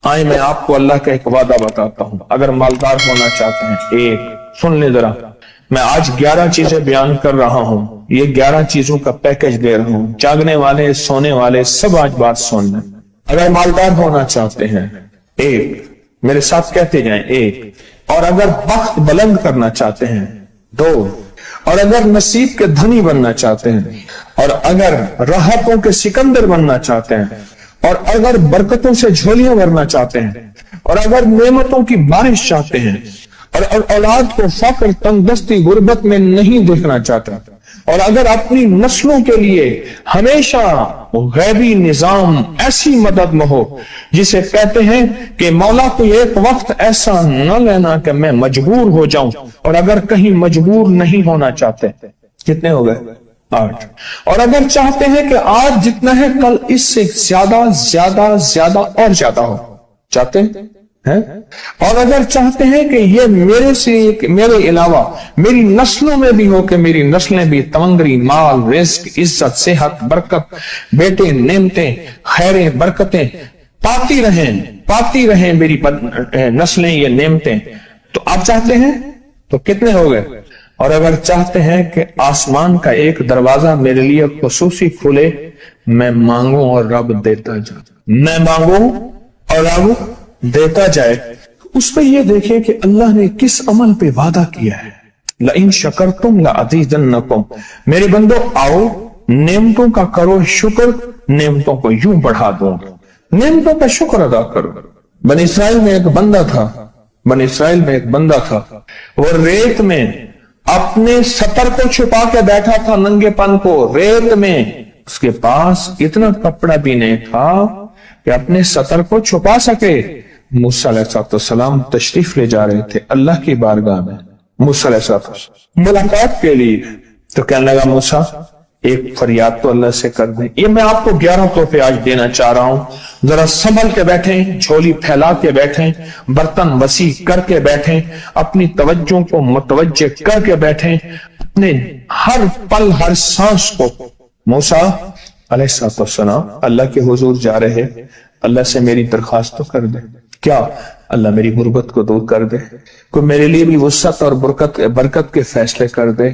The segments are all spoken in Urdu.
آئے میں آپ کو اللہ کا ایک وعدہ بتاتا ہوں، اگر مالدار ہونا چاہتے ہیں، ایک سن لیں ذرا، میں آج 11 چیزیں بیان کر رہا ہوں، یہ 11 چیزوں کا پیکج دے رہا ہوں، جاگنے والے سونے والے سب آج بات سن لیں۔ اگر مالدار ہونا چاہتے ہیں، ایک، میرے ساتھ کہتے جائیں، ایک، اور اگر بخت بلند کرنا چاہتے ہیں، دو، اور اگر نصیب کے دھنی بننا چاہتے ہیں، اور اگر راحتوں کے سکندر بننا چاہتے ہیں، اور اگر برکتوں سے جھولیاں بھرنا چاہتے ہیں، اور اگر نعمتوں کی بارش چاہتے ہیں، اور اولاد کو فقر، تنگ دستی، غربت میں نہیں دیکھنا چاہتے، اور اگر اپنی نسلوں کے لیے ہمیشہ غیبی نظام ایسی مدد میں ہو جسے کہتے ہیں کہ مولا کو ایک وقت ایسا نہ لینا کہ میں مجبور ہو جاؤں، اور اگر کہیں مجبور نہیں ہونا چاہتے، کتنے ہو گئے؟ 8۔ اور اگر چاہتے ہیں کہ آج جتنا ہے کل اس سے زیادہ زیادہ زیادہ اور زیادہ ہو، چاہتے ہیں؟ اور اگر چاہتے ہیں کہ یہ میرے علاوہ میری نسلوں میں بھی ہو، کہ میری نسلیں بھی تمنگری، مال، رزق، عزت، صحت، برکت، بیٹے، نعمتیں، خیریں، برکتیں پاتی رہیں میری نسلیں، یہ نعمتیں، تو آپ چاہتے ہیں تو کتنے ہو گئے؟ اور اگر چاہتے ہیں کہ آسمان کا ایک دروازہ میرے لیے خصوصی کھلے، میں مانگوں اور رب دیتا جائے، میں مانگوں اور رب دیتا جائے، اس پہ یہ دیکھیں کہ اللہ نے کس عمل پہ وعدہ کیا ہے۔ لَإِن شَكَرْتُمْ لَأَزِيدَنَّكُمْ، میرے بندو آؤ نعمتوں کا کرو شکر، نعمتوں کو یوں بڑھا دوں، نعمتوں کا شکر ادا کرو۔ بنی اسرائیل میں ایک بندہ تھا، وہ ریت میں اپنے سطر کو چھپا کے بیٹھا تھا، ننگے پن کو ریت میں، اس کے پاس اتنا کپڑا بھی نہیں تھا کہ اپنے سطر کو چھپا سکے۔ موسیٰ علیہ السلام تشریف لے جا رہے تھے اللہ کی بارگاہ میں، موسیٰ علیہ السلام ملاقات کے لیے، تو کہنے لگا موسیٰ ایک فریاد تو اللہ سے کر دیں۔ یہ میں آپ کو 11 تحفے آج دینا چاہ رہا ہوں، ذرا سنبھل کے بیٹھیں، جھولی پھیلا کے بیٹھیں، برتن وسیع کر کے بیٹھیں، اپنی توجہ کو متوجہ کر کے بیٹھیں، اپنے ہر پل ہر سانس کو۔ موسیٰ علیہ السلام اللہ کے حضور جا رہے، اللہ سے میری درخواست تو کر دے، کیا اللہ میری غربت کو دور کر دے، کوئی میرے لیے بھی وسعت اور برکت کے فیصلے کر دے،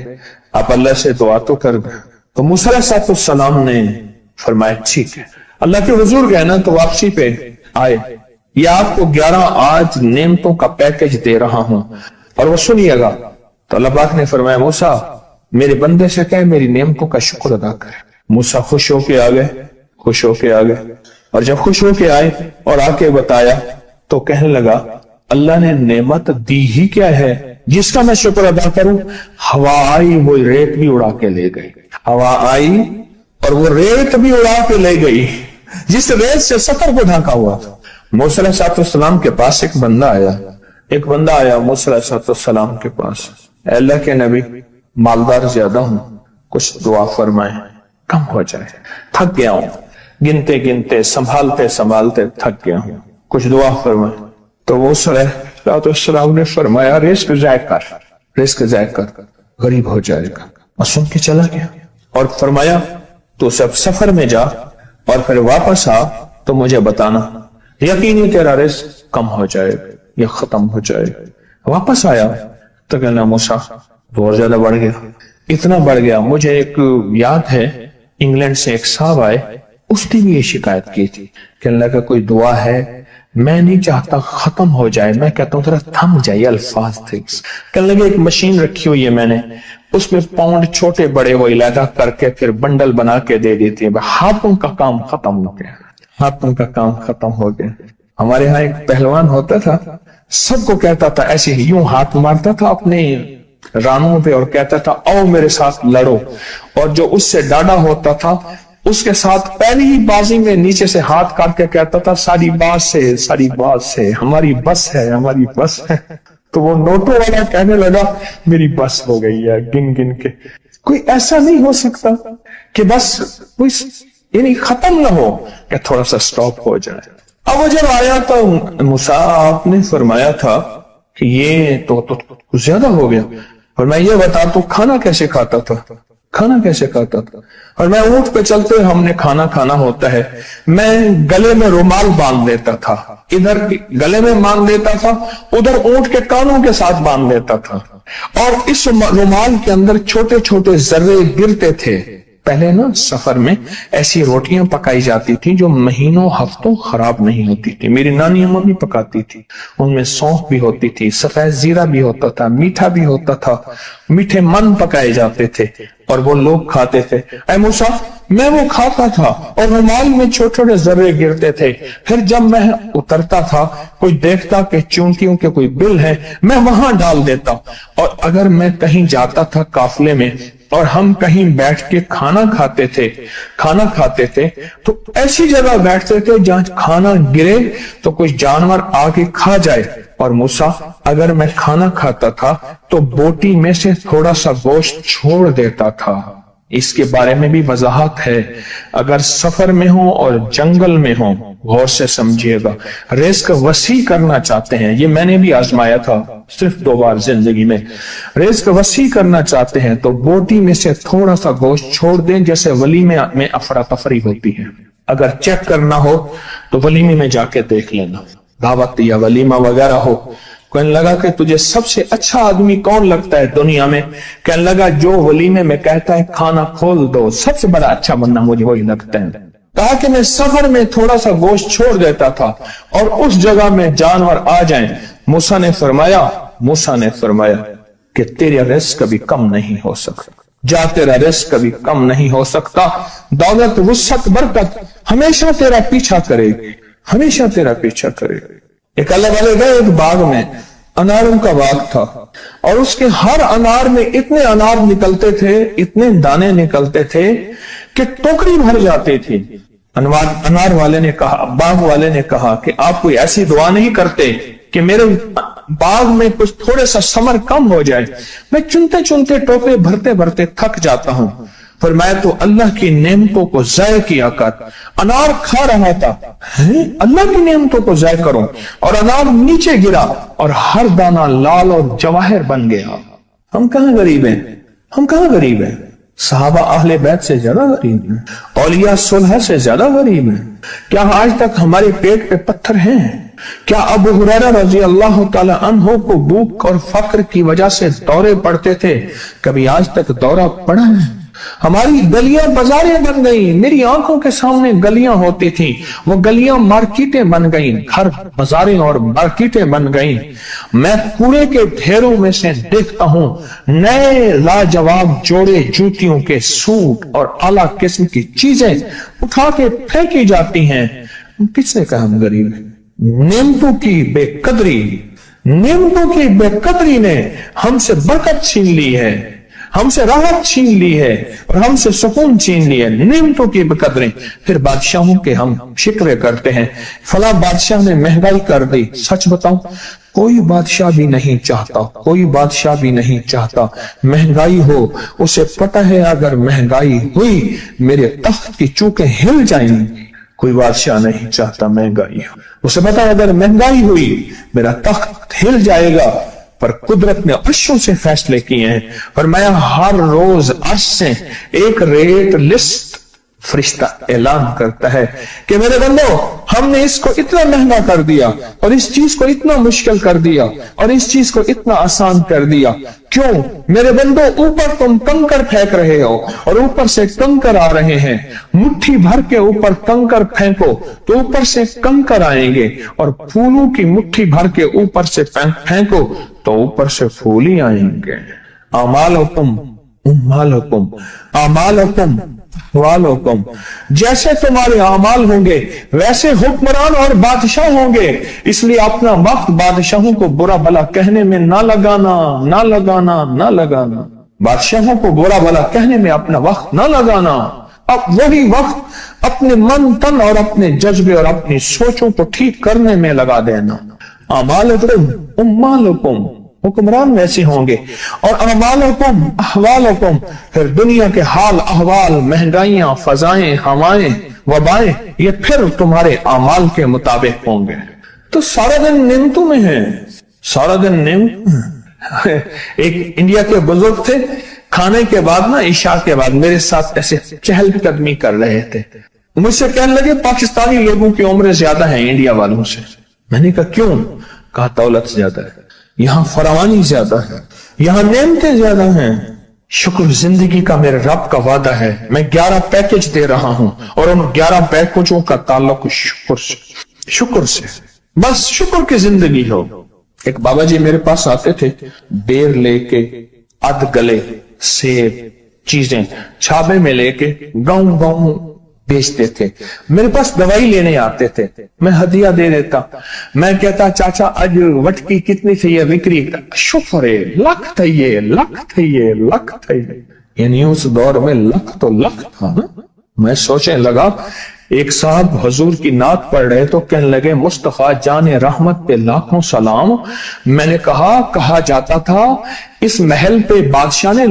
آپ اللہ سے دعا تو کر دے۔ تو موسیٰ علیہ السلام نے فرمایا ٹھیک ہے، اللہ کے حضور گئے نا تو واپسی پہ آئے، یہ آپ کو 11 آج نعمتوں کا پیکج دے رہا ہوں، اور وہ سنیے گا۔ تو اللہ پاک نے فرمایا موسیٰ میرے بندے سے کہے میری نعمتوں کا شکر ادا کرے۔ موسیٰ خوش ہو کے آگئے، اور جب خوش ہو کے آئے اور آ کے بتایا تو کہنے لگا اللہ نے نعمت دی ہی کیا ہے جس کا میں شکر ادا کروں؟ ہوا آئی وہ ریت بھی اڑا کے لے گئی، ہوا آئی اور وہ ریت بھی اڑا کے لے گئی جس ریت سے سطر کو ڈھانکا ہوا تھا۔ موسیٰ علیہ السلام کے پاس ایک بندہ آیا موسیٰ علیہ السلام کے پاس، اے اللہ کے نبی مالدار زیادہ ہوں، کچھ دعا فرمائیں، کم ہو جائے، تھک گیا ہوں، گنتے سنبھالتے تھک گیا ہوں، کچھ دعا فرمائیں۔ تو موسیٰ علیہ السلام نے فرمایا رزق ضائع کر، غریب ہو جائے گا، اور سن کے چلا گیا، اور فرمایا تو سب سفر میں جا اور پھر واپس آ تو مجھے بتانا، یقینی تیرا رزق کم ہو جائے گا یا ختم ہو جائے گا۔ واپس آیا تو کہنا موسیٰ بہت زیادہ بڑھ گیا، اتنا بڑھ گیا، مجھے ایک یاد ہے انگلینڈ سے ایک صاحب آئے، اس نے بھی یہ شکایت کی تھی، کہنے لگا کوئی دعا ہے، میں نہیں چاہتا ختم ہو جائے، میں کہتا ہوں ذرا تھم جائے، الفاظ تھے۔ کہنے لگا ایک مشین رکھی ہوئی ہے میں نے، اس میں پاؤنڈ چھوٹے بڑے وہ علیحدہ کر کے پھر بنڈل بنا کے دے دیتی ہے، ہاتھوں کا کام ختم ہو گیا۔ ہمارے ہاں ایک پہلوان ہوتا تھا، سب کو کہتا تھا ایسے ہی، یوں ہاتھ مارتا تھا اپنے رانوں پہ اور کہتا تھا آؤ میرے ساتھ لڑو، اور جو اس سے ڈاڈا ہوتا تھا اس کے ساتھ پہلی ہی بازی میں نیچے سے ہاتھ کاٹ کے کہتا تھا ساری بات سے ہماری بس ہے۔ تو وہ نوٹوں والا کہنے لگا میری بس ہو گئی ہے، گن کے۔ کوئی ایسا نہیں ہو سکتا کہ بس کوئی یعنی ختم نہ ہو، کہ تھوڑا سا سٹاپ ہو جائے۔ اب وہ جب آیا تو موسیٰ آپ نے فرمایا تھا کہ یہ تو زیادہ ہو گیا، اور میں یہ بتا تو کھانا کیسے کھاتا تھا؟ کھانا کیسے کھاتا تھا؟ اور میں اونٹ پہ چلتے ہم نے کھانا کھانا ہوتا ہے، میں گلے میں رومال باندھ لیتا تھا، ادھر گلے میں باندھ لیتا تھا، ادھر اونٹ کے کانوں کے ساتھ باندھ لیتا تھا، اور اس رومال کے اندر چھوٹے چھوٹے ذرے گرتے تھے۔ پہلے نا سفر میں ایسی روٹیاں پکائی جاتی تھی جو مہینوں ہفتوں خراب نہیں ہوتی تھی، میری نانی اماں بھی پکاتی تھی، ان میں سونف بھی ہوتی تھی، سفید زیرہ بھی ہوتا تھا، میٹھا بھی ہوتا تھا، میٹھے من پکائے جاتے تھے اور وہ لوگ کھاتے تھے۔ اے موسیٰ، میں وہ کھاتا تھا اور رومال میں چھوٹے چھوٹے ذرے گرتے تھے، پھر جب میں اترتا تھا کوئی دیکھتا کہ چونٹیوں کے کوئی بل ہے، میں وہاں ڈال دیتا، اور اگر میں کہیں جاتا تھا قافلے میں اور ہم کہیں بیٹھ کے کھانا کھاتے تھے تو ایسی جگہ بیٹھتے تھے جہاں کھانا گرے تو کوئی جانور آ کے کھا جائے، اور موسیٰ اگر میں کھانا کھاتا تھا تو بوٹی میں سے تھوڑا سا گوشت چھوڑ دیتا تھا۔ اس کے بارے میں بھی وضاحت ہے، اگر سفر میں ہو اور جنگل میں ہو، غور سے سمجھیے گا، رزق وسیع کرنا چاہتے ہیں، یہ میں نے بھی آزمایا تھا صرف 2 بار زندگی میں، رزق وسیع کرنا چاہتے ہیں تو بوٹی میں سے تھوڑا سا گوشت چھوڑ دیں، جیسے ولیمے میں افراتفری ہوتی ہے۔ اگر چیک کرنا ہو تو ولیمے میں جا کے دیکھ لینا، دعوت یا ولیمہ وغیرہ ہو، کہنے لگا کہ تجھے سب سے اچھا آدمی کون لگتا ہے دنیا میں؟ کہنے لگا جو ولیمے میں کہتا ہے کھانا کھول دو، سب سے بڑا اچھا بندہ مجھے وہی لگتا ہے۔ کہا کہ میں سفر میں تھوڑا سا گوشت چھوڑ دیتا تھا اور اس جگہ میں جانور آ جائیں۔ موسیٰ نے فرمایا کہ تیرا رزق کبھی کم نہیں ہو سکتا، جا تیرا رزق کبھی کم نہیں ہو سکتا، دولت وسعت برکت ہمیشہ تیرا پیچھا کرے گی، ہمیشہ تیرا پیچھا کرے گی۔ ایک اللہ والے گئے ایک باغ میں، اناروں کا باغ تھا، اور اس کے ہر انار میں اتنے انار نکلتے تھے، اتنے دانے نکلتے تھے کہ ٹوکری بھر جاتی تھی۔ انار والے نے کہا، باغ والے نے کہا کہ آپ کوئی ایسی دعا نہیں کرتے کہ میرے باغ میں کچھ تھوڑے سا ثمر کم ہو جائے، میں چنتے چنتے ٹوکرے بھرتے بھرتے تھک جاتا ہوں، فرمایا تو اللہ کی نعمتوں کو ضائع کیا کر۔ انار کھا رہا تھا، اللہ کی نعمتوں کو ضائع کروں، اور انار نیچے گرا اور ہر دانہ لال اور جواہر بن گیا۔ ہم کہاں غریب ہیں؟ صحابہ اہل بیت سے زیادہ غریب ہیں، اولیاء صلح سے زیادہ غریب ہیں۔ کیا آج تک ہمارے پیٹ پہ پتھر ہیں؟ کیا ابو ہریرہ رضی اللہ تعالی عنہ کو بھوک اور فقر کی وجہ سے دورے پڑتے تھے؟ کبھی آج تک دورہ پڑا ہے؟ ہماری گلیاں بازاریں بن گئیں، میری آنکھوں کے سامنے گلیاں ہوتی تھیں، وہ گلیاں مارکیٹیں بن گئیں، گھر بازاریں اور مارکیٹیں بن گئیں۔ میں کوڑے کے ڈھیروں میں سے دیکھتا ہوں نئے لاجواب جوڑے جوتیوں کے سوٹ اور اعلیٰ قسم کی چیزیں اٹھا کے پھینکی جاتی ہیں۔ کس نے کہا ہم غریب ہیں؟ نعمتوں کی بے قدری نے ہم سے برکت چھین لی ہے، ہم سے راحت چھین لی ہے اور ہم سے سکون چھین لی ہے، نعمتوں کی بے قدری۔ پھر بادشاہوں کے ہم شکوے کرتے ہیں، فلاں بادشاہ نے مہنگائی کر دی۔ سچ بتاؤں، کوئی بادشاہ بھی نہیں چاہتا مہنگائی ہو، اسے پتہ ہے اگر مہنگائی ہوئی میرے تخت کی چوکیں ہل جائیں گی۔ کوئی بادشاہ نہیں چاہتا مہنگائی ہو، اسے پتہ ہے اگر مہنگائی ہوئی میرا تخت ہل جائے گا، پر قدرت نے عرشوں سے فیصلے کیے ہیں۔ فرمایا ہر روز عرش سے ایک ریٹ لسٹ فرشتہ اعلان کرتا ہے کہ میرے بندو، ہم نے اس کو اتنا مہنگا کر دیا اور اس چیز کو اتنا مشکل کر دیا اور اس چیز کو اتنا آسان کر دیا، کیوں میرے بندو؟ اوپر تم کنکر پھینک رہے ہو اور اوپر سے کنکر آ رہے ہیں، مٹھی بھر کے اوپر کنکر پھینکو تو اوپر سے کنکر آئیں گے، اور پھولوں کی مٹھی بھر کے اوپر سے پھینکو تو اوپر سے پھول ہی آئیں گے۔ اعمالکم، جیسے تمہارے اعمال ہوں گے ویسے حکمران اور بادشاہ ہوں گے، اس لیے اپنا وقت بادشاہوں کو برا بھلا کہنے میں نہ لگانا، بادشاہوں کو برا بھلا کہنے میں اپنا وقت نہ لگانا، اب وہی وقت اپنے من تن اور اپنے جذبے اور اپنی سوچوں کو ٹھیک کرنے میں لگا دینا۔ اعمالکم، حکمران ویسے ہوں گے، اور اعمالکم احوالکم، پھر دنیا کے حال احوال، مہنگائیاں، فضائیں، ہوائیں، وبائیں، یہ پھر تمہارے اعمال کے مطابق ہوں گے۔ تو سارا دن نعمتوں میں ہے، سارا دن نعمت۔ ایک انڈیا کے بزرگ تھے، کھانے کے بعد نا عشاء کے بعد میرے ساتھ ایسے چہل قدمی کر رہے تھے. مجھ سے کہنے لگے پاکستانی لوگوں کی عمریں زیادہ ہیں انڈیا والوں سے. میں نے کہا کیوں؟ کہا دولت زیادہ ہے, یہاں فراوانی زیادہ ہے, یہاں نعمتیں زیادہ ہیں. شکر زندگی کا میرے رب کا وعدہ ہے, میں 11 پیکج دے رہا ہوں اور ان 11 پیکجوں کا تعلق شکر سے. بس شکر کی زندگی ہو. ایک بابا جی میرے پاس آتے تھے, بیر لے کے, ادھ گلے سیب چیزیں چھابے میں لے کے گاؤں گاؤں بیچتے تھے. میرے پاس دوائی لینے آتے تھے, میں ہدیہ دے دیتا. میں کہتا چاچا آج وٹکی کتنی تھی یہ وکری؟ شکر ہے, لکھ تھے, لکھ تھے. یعنی اس دور میں لکھ تو لکھ تھا نا. میں سوچنے لگا, ایک صاحب حضور کی نعت پڑھ رہے تو کہنے لگے مصطفیٰ جان رحمت پہ لاکھوں سلام. میں نے کہا جاتا تھا اس محل پہ بادشاہ نے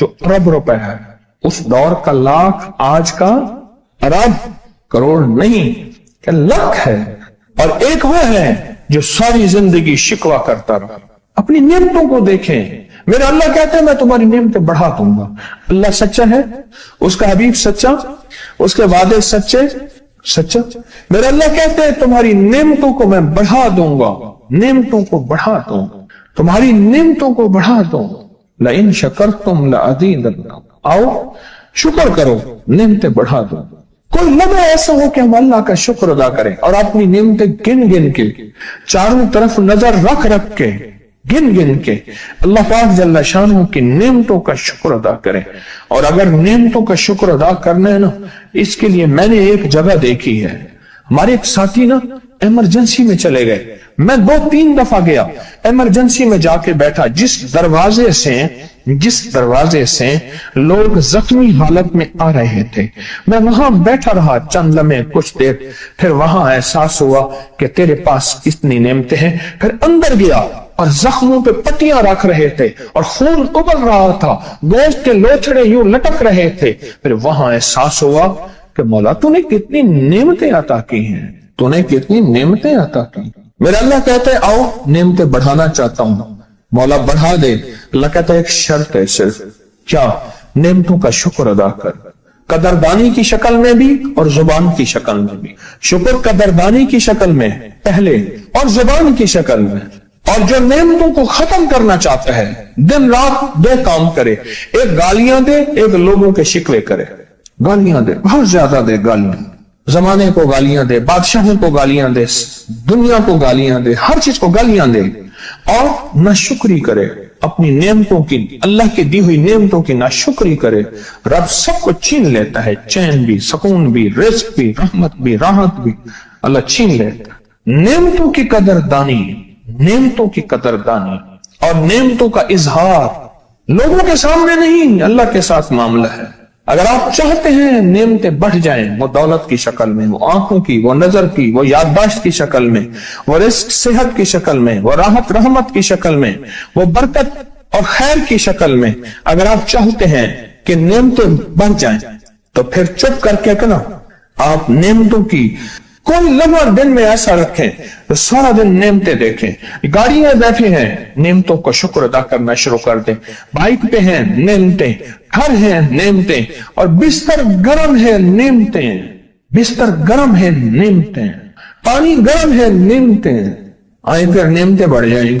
جو ارب روپے ہے. اس دور کا لاکھ آج کا ارب کروڑ نہیں کہ لاکھ ہے. اور ایک وہ ہے جو ساری زندگی شکوہ کرتا رہا. اپنی نعمتوں کو دیکھیں. میرا اللہ کہتے ہیں میں تمہاری نعمتیں بڑھا دوں گا. اللہ سچا ہے, اس کا حبیب سچا, اس کے وعدے سچا. میرا اللہ کہتے ہیں تمہاری نعمتوں کو میں بڑھا دوں گا, نعمتوں کو بڑھا دوں گا, تمہاری نعمتوں کو بڑھا دوں گا. لئن شکرتم لأزیدنکم, آؤ شکر کرو, نعمتیں بڑھا دوں. کوئی لمحہ ایسا ہو کہ ہم اللہ کا شکر ادا کریں اور اپنی نعمتیں گن گن کے, چاروں طرف نظر رکھ کے, گن کے اللہ پاک جل شانہ کی نعمتوں کا شکر ادا کریں. اور اگر نعمتوں کا شکر ادا کرنا ہے نا, اس کے لیے میں نے ایک جگہ دیکھی ہے. ہمارے ایک ساتھی نا ایمرجنسی میں چلے گئے. میں 2-3 دفعہ گیا, ایمرجنسی میں جا کے بیٹھا. جس دروازے سے لوگ زخمی حالت میں آ رہے تھے, میں وہاں بیٹھا رہا چند لمحے, کچھ دیر. پھر وہاں احساس ہوا کہ تیرے پاس کتنی نعمتیں ہیں. پھر اندر گیا اور زخموں پہ پٹیاں رکھ رہے تھے اور خون ابل رہا تھا, گوشت کے لوتھڑے یوں لٹک رہے تھے. پھر وہاں احساس ہوا کہ مولا تو نے کتنی نعمتیں عطا کی ہیں, تو نے کتنی نعمتیں عطا کی. میرا اللہ کہتا ہے آؤ نعمتیں بڑھانا چاہتا ہوں. مولا بڑھا دے. اللہ کہتا ہے ایک شرط ہے صرف, کیا؟ نعمتوں کا شکر ادا کر, قدردانی کی شکل میں بھی اور زبان کی شکل میں بھی. شکر قدردانی کی شکل میں پہلے اور زبان کی شکل میں. اور جو نعمتوں کو ختم کرنا چاہتا ہے دن رات 2 کام کرے, ایک گالیاں دے, ایک لوگوں کے شکوے کرے. گالیاں دے, بہت زیادہ دے گالیاں, زمانے کو گالیاں دے, بادشاہوں کو گالیاں دے, دنیا کو گالیاں دے, ہر چیز کو گالیاں دے. اور ناشکری کرے اپنی نعمتوں کی, اللہ کی دی ہوئی نعمتوں کی ناشکری کرے. رب سب کو چھین لیتا ہے, چین بھی, سکون بھی, رزق بھی, رحمت بھی, راحت بھی, اللہ چھین لیتا ہے. نعمتوں کی قدردانی, نعمتوں کی قدردانی اور نعمتوں کا اظہار لوگوں کے سامنے نہیں, اللہ کے ساتھ معاملہ ہے. اگر آپ چاہتے ہیں نعمتیں بڑھ جائیں, وہ دولت کی شکل میں, وہ آنکھوں کی, وہ نظر کی, وہ یادداشت کی شکل میں, وہ رزق صحت کی شکل میں, وہ راحت رحمت کی شکل میں, وہ برکت اور خیر کی شکل میں, اگر آپ چاہتے ہیں کہ نعمتیں بڑھ جائیں تو پھر چپ کر کے کہنا آپ نعمتوں کی کوئی لمحہ دن میں ایسا رکھیں تو سارا دن نعمتیں دیکھیں. گاڑی میں بیٹھے ہیں, نعمتوں کو شکر ادا کرنا شروع کر دیں. بائک پہ ہیں, نعمتیں. گھر ہیں, نعمتیں. اور بستر گرم ہے, نعمتیں. بستر گرم ہے, نعمتیں. پانی گرم ہے, نعمتیں. آئیں پھر نعمتیں بڑھ جائیں.